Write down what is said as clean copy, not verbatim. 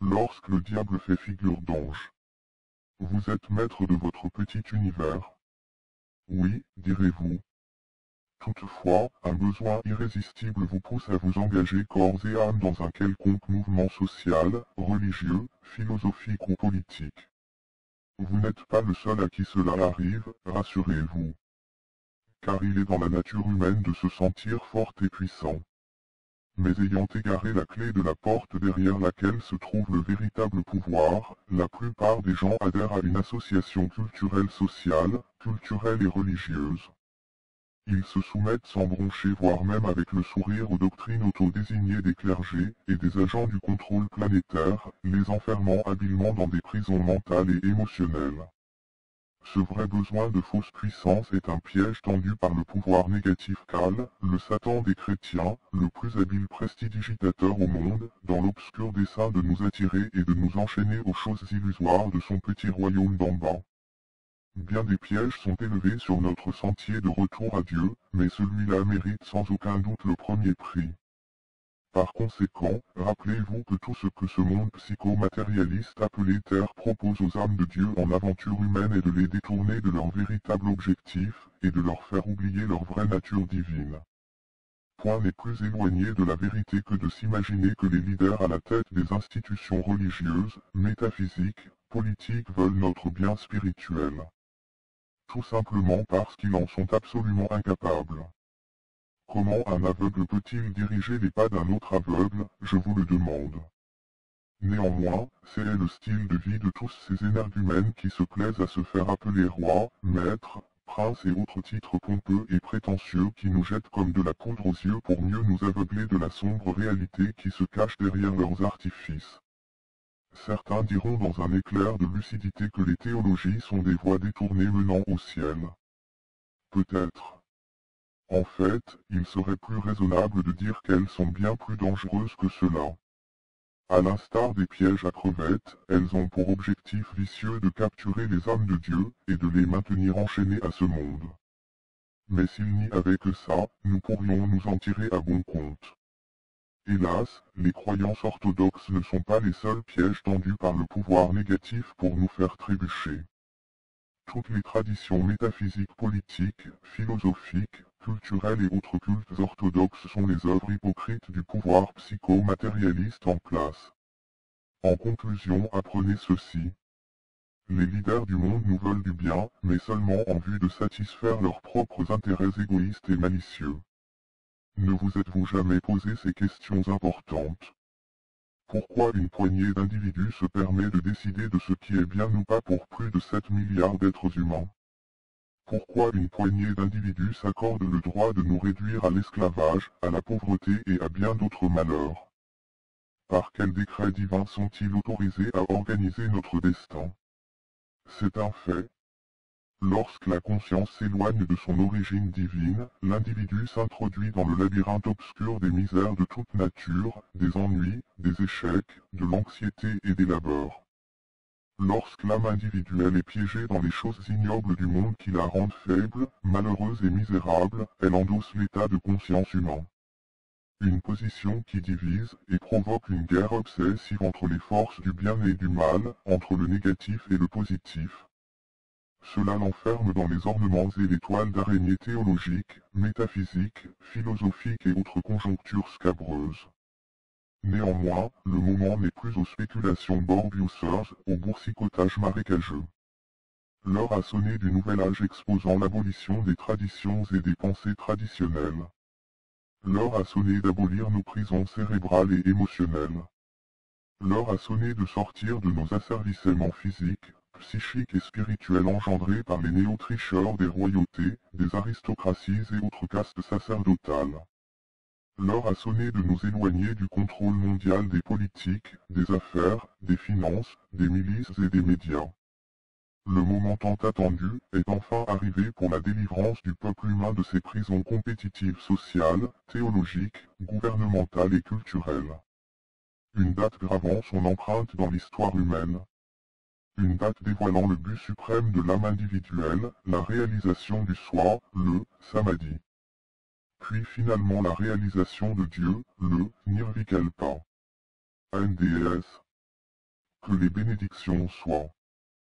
lorsque le diable fait figure d'ange. Vous êtes maître de votre petit univers. Oui, direz-vous. Toutefois, un besoin irrésistible vous pousse à vous engager corps et âme dans un quelconque mouvement social, religieux, philosophique ou politique. Vous n'êtes pas le seul à qui cela arrive, rassurez-vous. Car il est dans la nature humaine de se sentir fort et puissant. Mais ayant égaré la clé de la porte derrière laquelle se trouve le véritable pouvoir, la plupart des gens adhèrent à une association culturelle sociale, culturelle et religieuse. Ils se soumettent sans broncher voire même avec le sourire aux doctrines auto-désignées des clergés et des agents du contrôle planétaire, les enfermant habilement dans des prisons mentales et émotionnelles. Ce vrai besoin de fausse puissance est un piège tendu par le pouvoir négatif Cal, le Satan des chrétiens, le plus habile prestidigitateur au monde, dans l'obscur dessein de nous attirer et de nous enchaîner aux choses illusoires de son petit royaume d'en bas. Bien des pièges sont élevés sur notre sentier de retour à Dieu, mais celui-là mérite sans aucun doute le premier prix. Par conséquent, rappelez-vous que tout ce que ce monde psychomatérialiste appelé Terre propose aux âmes de Dieu en aventure humaine est de les détourner de leur véritable objectif, et de leur faire oublier leur vraie nature divine. Point n'est plus éloigné de la vérité que de s'imaginer que les leaders à la tête des institutions religieuses, métaphysiques, politiques veulent notre bien spirituel. Tout simplement parce qu'ils en sont absolument incapables. Comment un aveugle peut-il diriger les pas d'un autre aveugle, je vous le demande. Néanmoins, c'est le style de vie de tous ces énergumènes qui se plaisent à se faire appeler rois, maîtres, princes et autres titres pompeux et prétentieux qui nous jettent comme de la poudre aux yeux pour mieux nous aveugler de la sombre réalité qui se cache derrière leurs artifices. Certains diront dans un éclair de lucidité que les théologies sont des voies détournées menant au ciel. Peut-être. En fait, il serait plus raisonnable de dire qu'elles sont bien plus dangereuses que cela. À l'instar des pièges à crevettes, elles ont pour objectif vicieux de capturer les âmes de Dieu et de les maintenir enchaînées à ce monde. Mais s'il n'y avait que ça, nous pourrions nous en tirer à bon compte. Hélas, les croyances orthodoxes ne sont pas les seuls pièges tendus par le pouvoir négatif pour nous faire trébucher. Toutes les traditions métaphysiques politiques, philosophiques, culturelles et autres cultes orthodoxes sont les œuvres hypocrites du pouvoir psycho-matérialiste en place. En conclusion, apprenez ceci. Les leaders du monde nous veulent du bien, mais seulement en vue de satisfaire leurs propres intérêts égoïstes et malicieux. Ne vous êtes-vous jamais posé ces questions importantes? Pourquoi une poignée d'individus se permet de décider de ce qui est bien ou pas pour plus de 7 milliards d'êtres humains? Pourquoi une poignée d'individus s'accorde le droit de nous réduire à l'esclavage, à la pauvreté et à bien d'autres malheurs? Par quel décret divin sont-ils autorisés à organiser notre destin? C'est un fait. Lorsque la conscience s'éloigne de son origine divine, l'individu s'introduit dans le labyrinthe obscur des misères de toute nature, des ennuis, des échecs, de l'anxiété et des labeurs. Lorsque l'âme individuelle est piégée dans les choses ignobles du monde qui la rendent faible, malheureuse et misérable, elle endosse l'état de conscience humain. Une position qui divise et provoque une guerre obsessive entre les forces du bien et du mal, entre le négatif et le positif. Cela l'enferme dans les ornements et les toiles d'araignées théologiques, métaphysiques, philosophiques et autres conjonctures scabreuses. Néanmoins, le moment n'est plus aux spéculations borbiousseuses, au boursicotage marécageux. L'heure a sonné du nouvel âge exposant l'abolition des traditions et des pensées traditionnelles. L'heure a sonné d'abolir nos prisons cérébrales et émotionnelles. L'heure a sonné de sortir de nos asservissements physiques, psychiques et spirituels engendrés par les néo-tricheurs des royautés, des aristocraties et autres castes sacerdotales. L'heure a sonné de nous éloigner du contrôle mondial des politiques, des affaires, des finances, des milices et des médias. Le moment tant attendu est enfin arrivé pour la délivrance du peuple humain de ses prisons compétitives sociales, théologiques, gouvernementales et culturelles. Une date gravant son empreinte dans l'histoire humaine. Une date dévoilant le but suprême de l'âme individuelle, la réalisation du soi, le samadhi. Puis finalement la réalisation de Dieu, le nirvikalpa. NDS. Que les bénédictions soient